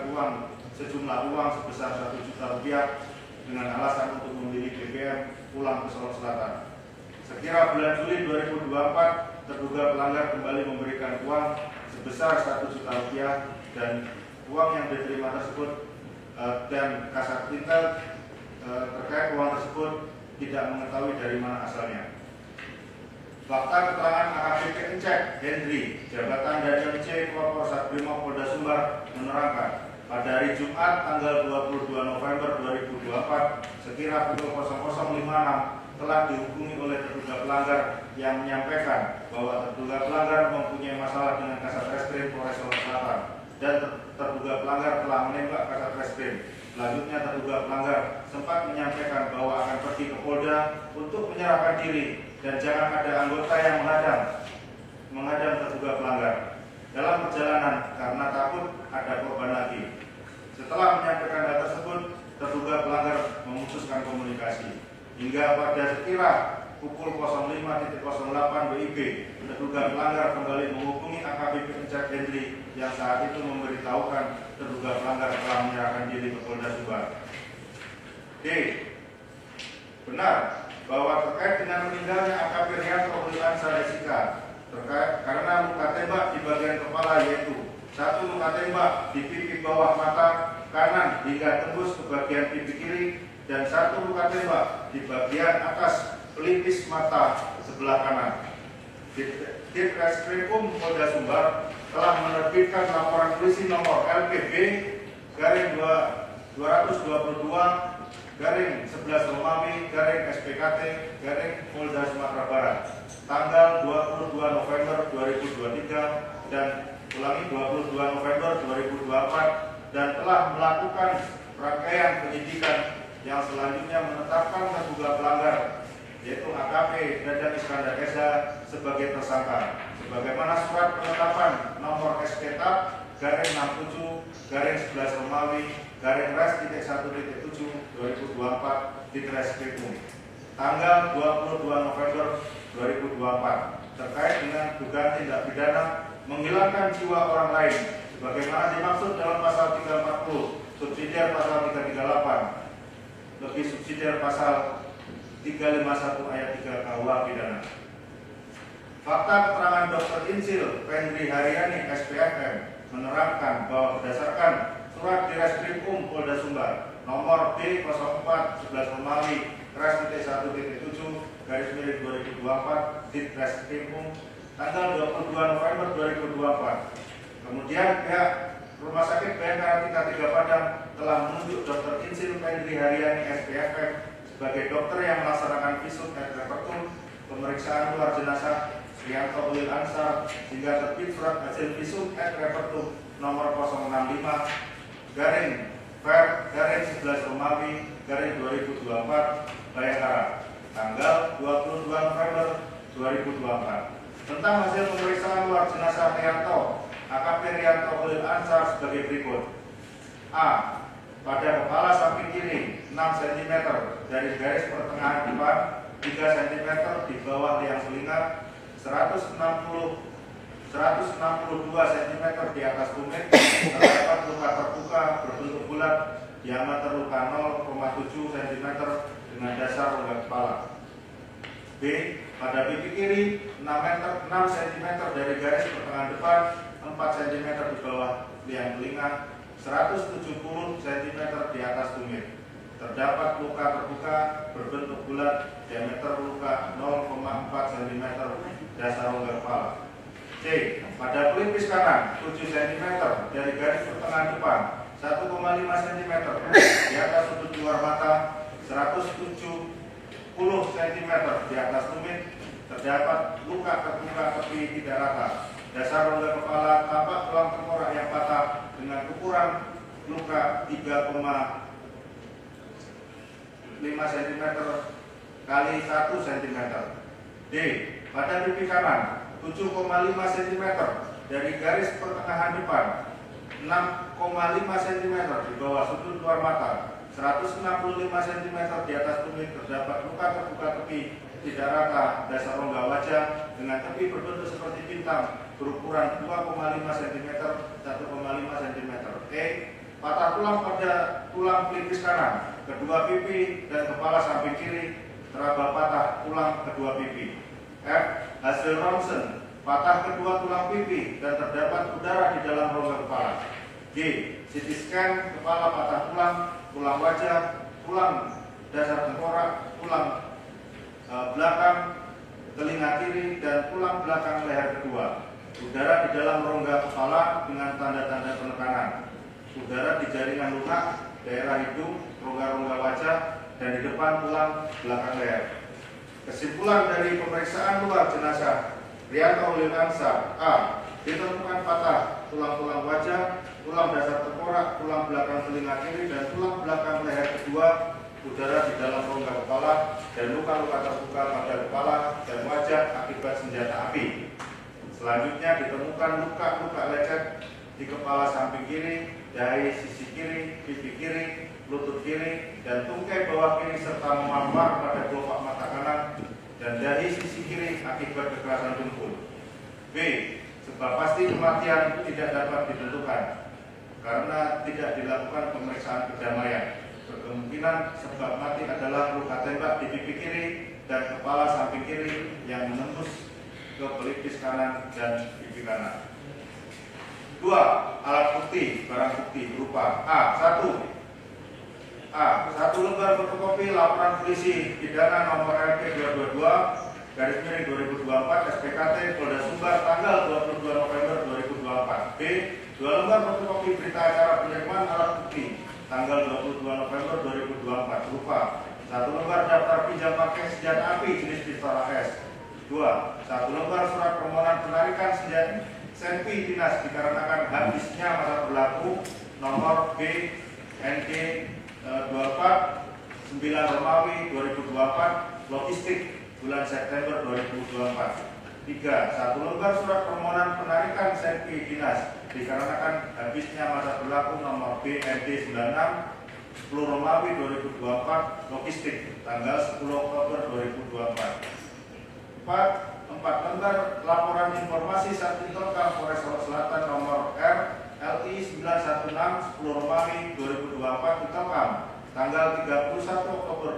sejumlah uang sebesar 1 juta rupiah dengan alasan untuk membeli BBM pulang ke Solo Selatan. Sekira bulan Juli 2024 terduga pelanggar kembali memberikan uang sebesar 1 juta rupiah dan uang yang diterima tersebut dan Kasat Intel terkait uang tersebut tidak mengetahui dari mana asalnya. Fakta keterangan AKBP Encek Hendri, jabatan Danjen C Korpor Satbrimob Polda Sumbar menerangkan pada hari Jumat tanggal 22 November 2024 sekira pukul 00.56 telah dihubungi oleh terduga pelanggar yang menyampaikan bahwa terduga pelanggar mempunyai masalah dengan Kasat Reskrim Polres Solo Selatan dan terduga pelanggar telah menembak Kasat Reskrim. Selanjutnya terduga pelanggar sempat menyampaikan bahwa akan pergi ke Polda untuk menyerahkan diri dan jangan ada anggota yang menghadang terduga pelanggar dalam perjalanan karena takut ada korban lagi. Setelah menyampaikan hal tersebut, terduga pelanggar memutuskan komunikasi. Hingga pada sekira pukul 05.08 WIB, terduga pelanggar kembali menghubungi AKBP Encek Hendri yang saat itu memberitahukan terduga pelanggar telah menyerahkan diri ke Polda Sumbar. D. Benar bahwa terkait dengan meninggalnya AKP Rianto Ulil Ansar SIK karena luka tembak di bagian kepala yaitu 1 luka tembak di pipi bawah mata kanan hingga tembus ke bagian pipi kiri dan 1 luka tembak di bagian atas pelipis mata sebelah kanan. Ditreskrimum Polda Sumbar telah menerbitkan laporan polisi nomor LPB garing 222 garing 11 Romawi garing SPKT garing Polda Sumatera Barat tanggal 22 November 2023 dan ulangi 22 November 2024 dan telah melakukan rangkaian penyidikan yang selanjutnya menetapkan terduga pelanggar yaitu AKP Dadan Iskandar Esa sebagai tersangka sebagaimana surat penetapan nomor SPTAP garing 67 garing 11 Romawi garing res.1.7 2024 di Treskrimum tanggal 22 November 2024 terkait dengan dugaan tindak pidana menghilangkan jiwa orang lain sebagaimana dimaksud dalam pasal 340 subsidiar pasal 338 lebih subsidiar pasal 351 ayat 3 KUH pidana. Fakta keterangan Dr. Insil Pendri Haryani SPFM menerangkan bahwa berdasarkan surat Direskrimum Polda Sumbar nomor B04 11 Romawi res.1.7 garis miring 2024 di Direskrimum tanggal 22 November 2024. Kemudian pihak Rumah Sakit Bayangkara Tingkat 3 Padang telah menunjuk Dr. Insil Pendri Haryani SPFM sebagai dokter yang melaksanakan visum et repertum pemeriksaan luar jenazah Rianto Ulil Ansar sehingga terbit surat hasil visum et repertum nomor 065 garing Ver garing 11 Romawi garing 2024 Bayangkara tanggal 22 November 2024 tentang hasil pemeriksaan luar jenazah Rianto AKP Rianto Ulil Ansar sebagai berikut. A. Pada kepala samping kiri 6 cm dari garis pertengahan depan 3 cm di bawah liang telinga 162 cm di atas tumit terdapat luka terbuka berbentuk bulat diameter luka 0,7 cm dengan dasar rongga kepala. B. Pada pipi kiri 6 cm dari garis pertengahan depan 4 cm di bawah liang telinga 170 cm di atas tumit. Terdapat luka terbuka berbentuk bulat diameter luka 0,4 cm dasar rongga kepala. C. Pada pelipis kanan 7 cm dari garis pertengahan depan 1,5 cm di atas sudut luar mata 1 170 cm di atas tumit, terdapat luka terbuka tepi tidak rata. Dasar rongga kepala tampak tulang tengkorak yang patah dengan ukuran luka 3,5 cm kali 1 cm. D. Pada pipi kanan 7,5 cm dari garis pertengahan depan, 6,5 cm di bawah sudut luar mata, 165 cm di atas tumit, terdapat luka terbuka tepi tidak rata. Dasar rongga wajah dengan tepi berbentuk seperti bintang berukuran 2,5 cm 1,5 cm. E. Patah tulang pada tulang pelipis kanan, kedua pipi dan kepala samping kiri, teraba patah tulang kedua pipi. F. Hasil ronsen, patah kedua tulang pipi dan terdapat udara di dalam rongga kepala. G. CT scan kepala, patah tulang, tulang wajah, tulang dasar tengkorak, tulang belakang telinga kiri dan tulang belakang leher kedua. Udara di dalam rongga kepala dengan tanda-tanda penekanan. Udara di jaringan lunak, daerah hidung, rongga-rongga wajah, dan di depan tulang belakang leher. Kesimpulan dari pemeriksaan luar jenazah Rianto Lilansa: A. Ditemukan patah tulang-tulang wajah, tulang dasar tengkorak, tulang belakang telinga kiri, dan tulang belakang leher kedua. Udara di dalam rongga kepala dan luka-luka terbuka pada kepala dan wajah akibat senjata api. Selanjutnya ditemukan luka-luka lecet di kepala samping kiri, dahi sisi kiri, pipi kiri, lutut kiri, dan tungkai bawah kiri serta memampar pada kelopak mata kanan dan dahi sisi kiri akibat kekerasan tumpul. B. Sebab pasti kematian tidak dapat ditentukan karena tidak dilakukan pemeriksaan kedamaian. Berkemungkinan sebab mati adalah luka tembak di pipi kiri dan kepala samping kiri yang menembus ke pelipis kanan dan pipi kanan. 2. Alat bukti, barang bukti berupa: A. 1 lembar fotokopi laporan polisi pidana nomor LP 222/2024 SPKT Polda Sumbar tanggal 22 November 2024. B. 2 lembar fotokopi berita acara penerimaan alat bukti tanggal 22 November 2024 berupa: 1 lembar daftar pinjam pakai senjata api jenis pistol AS. 2. 1 lembar surat permohonan penarikan senjata senpi dinas dikarenakan habisnya masa berlaku nomor B ND 24 9 Romawi 2024 logistik bulan September 2024. 3. 1 lembar surat permohonan penarikan senpi dinas dikarenakan habisnya masa berlaku nomor BND 96 10 Romawi 2024 logistik tanggal 10 Oktober 2024. 4 lembar laporan informasi Satintolkam Polres Solo Selatan nomor R LI 916 10 Romawi 2024 Tintolkam tanggal 31 Oktober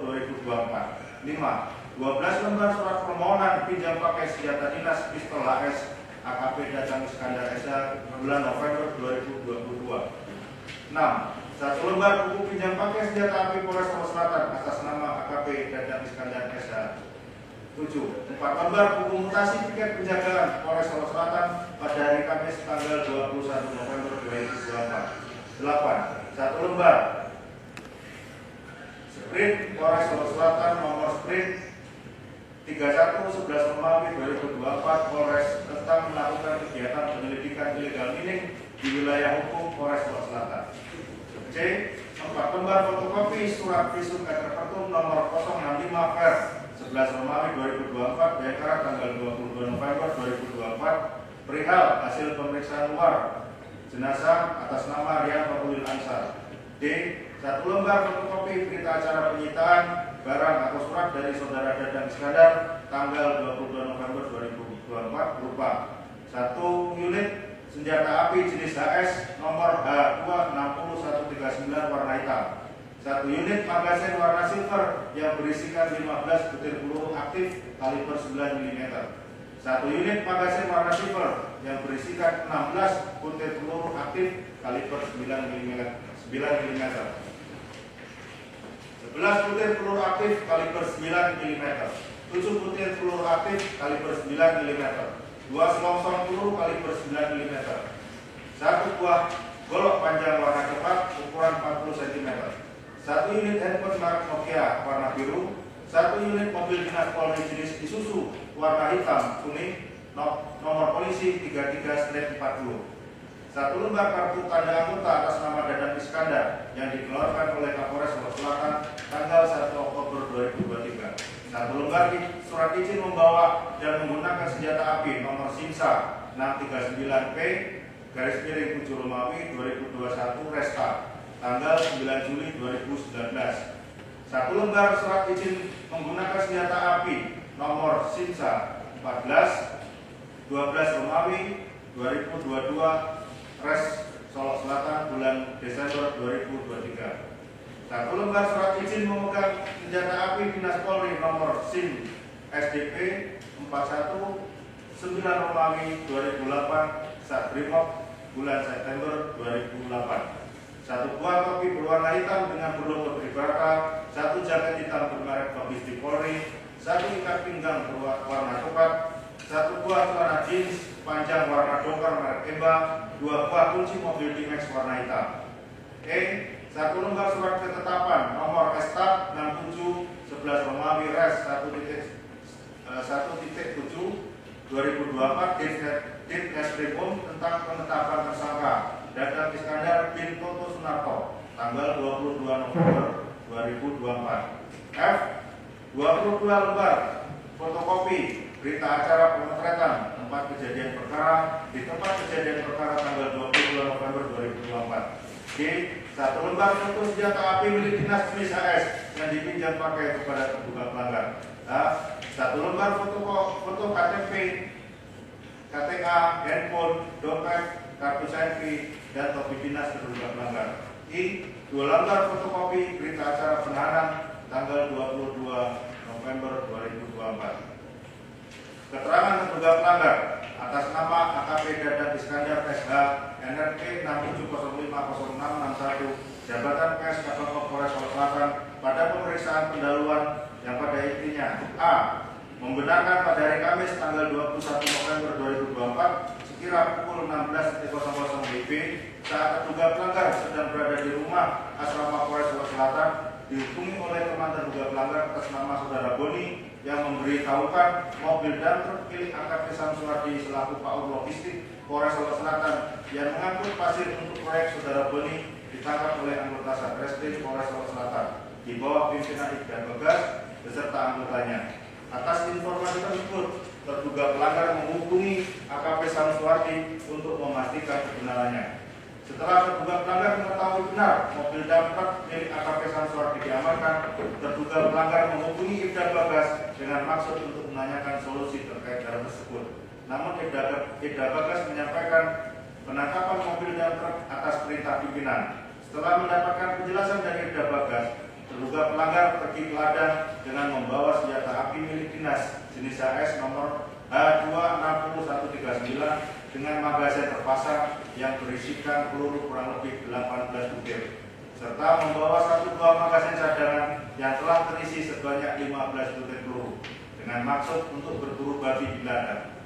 2024. 5. 12 lembar surat permohonan pinjam pakai senjata dinas pistol AS AKP Dadang Iskandar SH bulan November 2022. 6. 1 lembar buku pinjam pakai senjata api Polres Solo Selatan atas nama AKP Dadang Iskandar SH. 7. 4 lembar buku mutasi tiket penjagaan Polres Solo Selatan pada hari Kamis tanggal 21 November 2024. 8. 1 lembar sprint Polres Solo Selatan nomor sprint 31 11 Romawi 2024 Polres tentang melakukan kegiatan penyelidikan illegal mining di wilayah hukum Polres Solo Selatan. C. 4 lembar fotokopi surat visum et repertum nomor 065 per 11 Romawi 2024 Bayangkara tanggal 22 November 2024 perihal hasil pemeriksaan luar jenazah atas nama Rianto Lilansa. D. 1 lembar fotokopi berita acara penyitaan barang atau surat dari saudara Dadang Iskandar tanggal 22 November 2024 berupa: 1 unit senjata api jenis HS nomor H260-139 warna hitam, 1 unit magasin warna silver yang berisikan 15 butir peluru aktif kaliber 9 mm, 1 unit magasin warna silver yang berisikan 16 butir peluru aktif kaliber 9 mm, 11 butir peluru aktif kaliber 9 mm, 7 butir peluru aktif kaliber 9 mm, 2 selongsong peluru kaliber 9 mm, 1 buah golok panjang warna coklat ukuran 40 cm, 1 1 unit handphone merek Nokia warna biru, 1 unit mobil dinas Polri jenis Isuzu warna hitam kuning nomor polisi 33/40, 1 lembar kartu tanda anggota atas nama Dadan Iskandar yang dikeluarkan oleh Kapolres Sulawesi Selatan tanggal 1 Oktober 2023, 1 lembar surat izin membawa dan menggunakan senjata api nomor SINSA 639P/7 Romawi 2021 Resta tanggal 9 Juli 2019, 1 lembar surat izin menggunakan senjata api nomor SINSA 14/12 Romawi 2022 Res Solo Selatan bulan Desember 2023, 1 lembar surat izin memegang senjata api Dinas Polri nomor SIN SDP 41/9 Romawi 2008 saat Brimob bulan September 2008, 1 buah topi berwarna hitam dengan berlogo Tribrata, 1 jaket hitam bermerek Babis Polri, 1 ikat pinggang berwarna coklat, 1 buah celana jeans panjang warna dongker merek Emba, 2 buah kunci mobil D-Max warna hitam. 1 lembar surat ketetapan nomor Estat 67/11 Romawi Res 1.7 2024 Ditreskrimum tentang penetapan tersangka Dadan Iskandar bin Toto Sunarto tanggal 22 November 2024. 22 lembar fotokopi berita acara pemotretan tempat kejadian perkara di tempat kejadian perkara tanggal 22 November 2024. 1 lembar foto senjata api milik dinas jenis AS yang dipinjam pakai kepada terduga pelanggar. 1 lembar foto KTP, KTA, handphone, dompet, kartu selfie, dan topi dinas terduga pelanggar. 2 lembar fotokopi berita acara penahanan tanggal 22 November 2024. Keterangan terduga pelanggar atas nama AKP Dadan Iskandar SH NRP 67050661 Jabatan PS Kabak Polres Sulawesi Selatan pada pemeriksaan pendahuluan yang pada intinya A. Membenarkan pada hari Kamis tanggal 21 November 2024 sekira pukul 16.00 WIB saat terduga pelanggar sedang berada di rumah asrama Polres Sulawesi Selatan dihubungi oleh teman terduga pelanggar atas nama Saudara Boni yang memberitahukan mobil dan truk milik AKP Samsuardi selaku PAUD Logistik Polres Sulawesi Selatan yang mengangkut pasir untuk proyek Saudara Boni ditangkap oleh anggota Satreskrim Polres Sulawesi Selatan di bawah pimpinan Ibda Bagas beserta anggotanya. Atas informasi tersebut, terduga pelanggar menghubungi AKP Samsuardi untuk memastikan kebenarannya. Setelah terduga pelanggar mengetahui benar mobil dan truk milik AKP Samsuardi diamankan, terduga pelanggar menghubungi Ibda Bagas dengan maksud untuk menanyakan solusi terkait hal tersebut. Namun Ibda Bagas menyampaikan penangkapan mobil dan truk atas perintah pimpinan. Setelah mendapatkan penjelasan dari Ibda Bagas, terduga pelanggar pergi ke ladang dengan membawa senjata api milik dinas jenis AS nomor H26139 dengan magasin terpasang yang berisikan peluru kurang lebih 18 butir, serta membawa 1 buah magasin cadangan yang telah terisi sebanyak 15 butir peluru dengan maksud untuk berburu babi di ladang.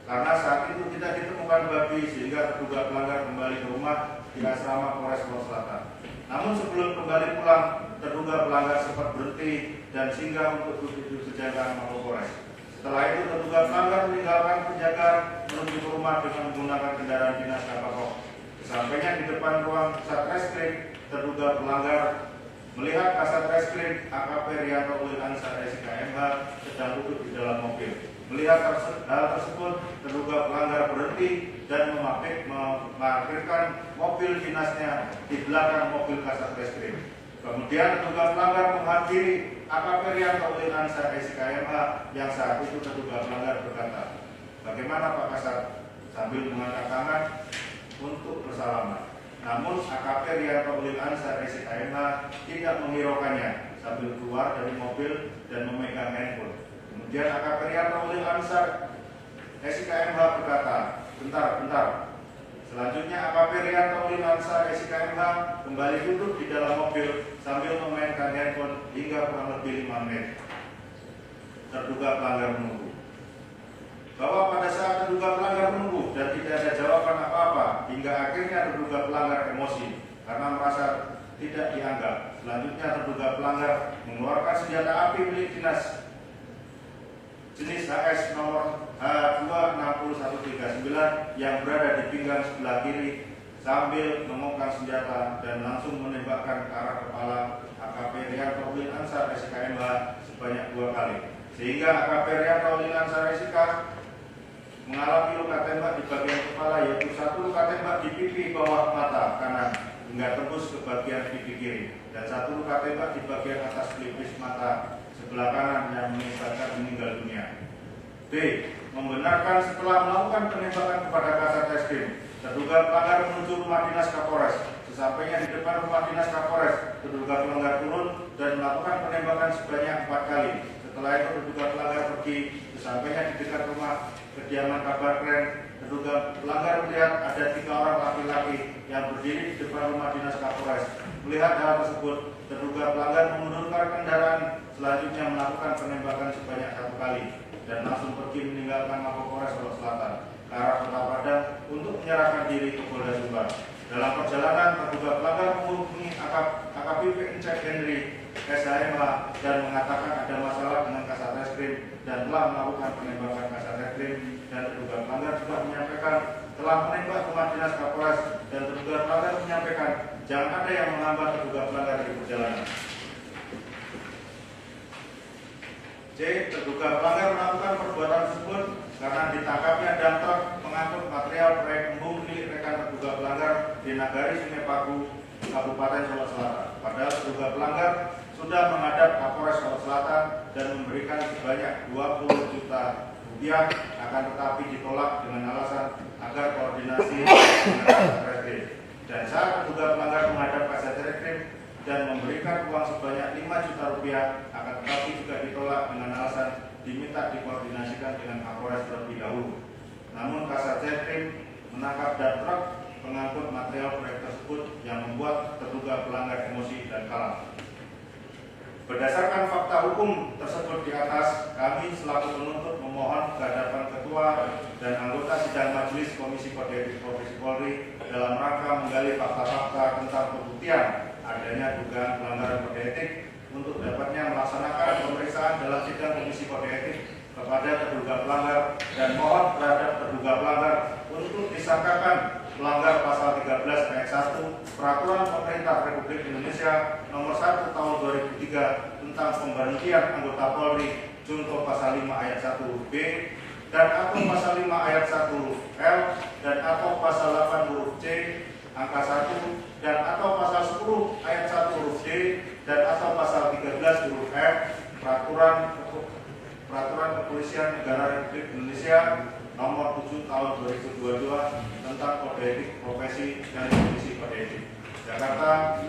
Karena saat itu tidak ditemukan babi sehingga terduga pelanggar kembali ke rumah di asrama Polres Sulawesi Selatan. Namun sebelum kembali pulang, terduga pelanggar sempat berhenti dan singgah untuk duduk sejagaan Mapolres. Setelah itu terduga pelanggar meninggalkan penjagaan menuju ke rumah dengan menggunakan kendaraan dinas Kapolres. Sesampainya di depan ruang Satreskrim, terduga pelanggar melihat Kasat Reskrim AKP Rianto Ulil Ansar SIKMH sedang duduk di dalam mobil. Melihat hal tersebut, terduga pelanggar berhenti dan memarkirkan mobil dinasnya di belakang mobil Kasat Reskrim. Kemudian terduga pelanggar menghampiri AKP Rianto Ulil Ansar SIKMH yang saat itu terduga pelanggar berkata, "Bagaimana Pak Kasat?" sambil mengangkat tangan untuk bersalaman. Namun AKP Rianto Ulil Ansar SIKMH tidak menghiraukannya sambil keluar dari mobil dan memegang handphone. Kemudian AKP Rianto Ulil Ansar SIKMH berkata, "Bentar." Selanjutnya AKP Rianto Ulil Ansar SIKMH kembali duduk di dalam mobil sambil memainkan handphone hingga kurang lebih 5 menit. Terduga pelanggar menunggu. Bahwa pada saat terduga pelanggar menunggu dan tidak ada jawaban apa-apa, hingga akhirnya terduga pelanggar emosi karena merasa tidak dianggap. Selanjutnya terduga pelanggar mengeluarkan senjata api milik dinas jenis HS nomor H26139 yang berada di pinggang sebelah kiri sambil memongkang senjata dan langsung menembakkan ke arah kepala AKP Rianto Lin Ansar SKMH sebanyak 2 kali, sehingga AKP Rianto Lin Ansar SK mengalami luka tembak di bagian kepala, yaitu 1 luka tembak di pipi bawah mata kanan hingga tembus ke bagian pipi kiri, dan 1 luka tembak di bagian atas pelipis mata sebelah kanan yang mengakibatkan meninggal dunia. B. Membenarkan setelah melakukan penembakan kepada Kasat Reskrim, terduga pelanggar menuju rumah dinas Kapolres. Sesampainya di depan rumah dinas Kapolres, terduga pelanggar turun dan melakukan penembakan sebanyak 4 kali. Setelah itu terduga pelanggar pergi. Sesampainya di dekat rumah kediaman Kabar Kren, terduga pelanggar melihat ada 3 orang laki-laki yang berdiri di depan rumah dinas Kapolres. Melihat hal tersebut, terduga pelanggar memundurkan kendaraan, selanjutnya melakukan penembakan sebanyak 1 kali dan langsung pergi meninggalkan Mapolres Solok Selatan ke arah Kota Padang untuk menyerahkan diri ke Polda Sumbar. Dalam perjalanan, terduga pelanggar menghubungi AKBP Encek Henry SHMH dan mengatakan ada masalah dengan Kasat Reskrim dan telah melakukan penembakan Kasat Reskrim, dan terduga pelanggar juga menyampaikan telah menembak rumah dinas Kapolres, dan terduga pelanggar menyampaikan jangan ada yang menghambat terduga pelanggar di perjalanan. C. Terduga pelanggar melakukan perbuatan tersebut karena ditangkapnya dam truk pengangkut material proyek embung milik rekan terduga pelanggar di Nagari Sungai Paku, Kabupaten Solok Selatan. Padahal terduga pelanggar sudah menghadap Kapolres Solok Selatan dan memberikan sebanyak 20 juta rupiah, akan tetapi ditolak dengan alasan agar koordinasi dengan Kasat Reskrim. Dan saat terduga pelanggar menghadap Kasat Reskrim dan memberikan uang sebanyak 5 juta rupiah, akan tetapi juga ditolak dengan alasan diminta dikoordinasikan dengan Kapolres terlebih dahulu. Namun Kasat Reskrim menangkap dam truk pengangkut material proyek tersebut yang membuat terduga pelanggar emosi dan kalah. Berdasarkan fakta hukum tersebut di atas, kami selaku penuntut memohon kehadapan Ketua dan anggota sidang Majelis Komisi Kode Etik Profesi Polri dalam rangka menggali fakta-fakta tentang pembuktian adanya dugaan pelanggaran kode etik untuk dapatnya melaksanakan pemeriksaan dalam sidang Komisi Kode Etik kepada terduga pelanggar, dan mohon terhadap terduga pelanggar untuk disangkakan melanggar pasal 13 ayat 1 Peraturan Pemerintah Republik Indonesia Nomor 1 Tahun 2003 tentang pemberhentian anggota Polri, contoh pasal 5 ayat 1 B dan atau pasal 5 ayat 1 L dan atau pasal 8 huruf C angka 1 dan atau pasal 10 ayat 1 huruf D dan atau pasal 13 huruf F Peraturan Kepolisian Negara Republik Indonesia Nomor 7 Tahun 2022 tentang Kode Etik Profesi dan Komisi Kode Etik. Jakarta,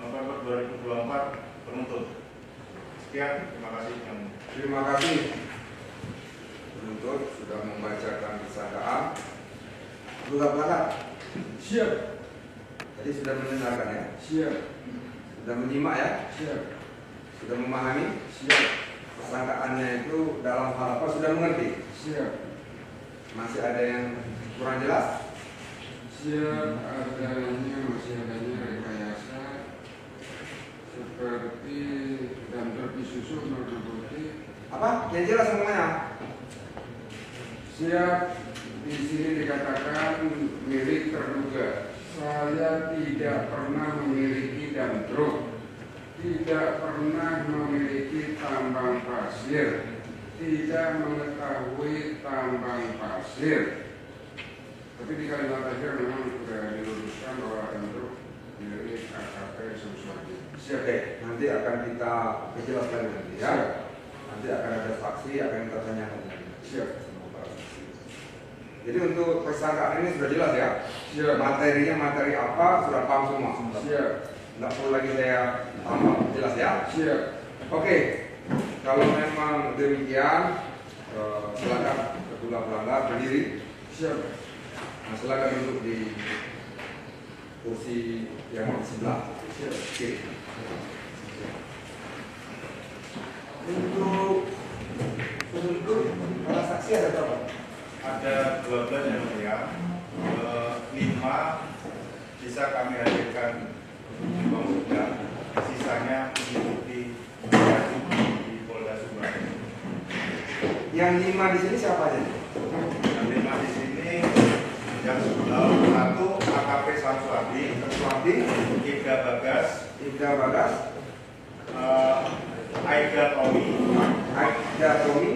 November 2024, penuntut. Sekian, terima kasih. Terima kasih. Penuntut sudah membacakan kesangkaan. Terduga pelanggar. Siap. Tadi sudah mendengarkan ya? Siap. Sudah menyimak ya? Siap. Sudah memahami? Siap. Kesangkaannya itu dalam hal apa sudah mengerti? Siap. Masih ada yang kurang jelas? Siap, masih adanya rekayasa seperti dan terpisusu meliputi Apa? Yang jelas semuanya? siap. Di sini dikatakan milik terduga. Saya tidak pernah memiliki dump truck, tidak pernah memiliki tambang pasir, tidak mengetahui tambang pasir. Tapi di kalimat akhir memang sudah diluruskan bahwa untuk milik AKP Suswadi. Siap deh, nanti akan kita jelaskan nanti ya. Siap. Nanti akan ada saksi, akan kita tanyakan. Siap. Jadi untuk persangkaan ini sudah jelas ya. Siap. Materinya materi apa sudah paham semua. Siap. Tidak perlu lagi saya tambah, jelas ya. Siap. Oke, kalau memang demikian, silakan terduga pelanggar berdiri. Siap. Nah, silakan duduk di kursi yang di sebelah. Siap. Oke. Untuk penuntut para saksi ada berapa? Ada 12 yang mulia, 5 bisa kami hadirkan biasanya mengikuti mediasi di Polda Sumbar. Yang 5 di sini siapa aja? Yang 5 di sini yang 1 AKP Samsuadi, Ibda Bagas, Ibda Bagas, Aida Tommy, Aida Tommy,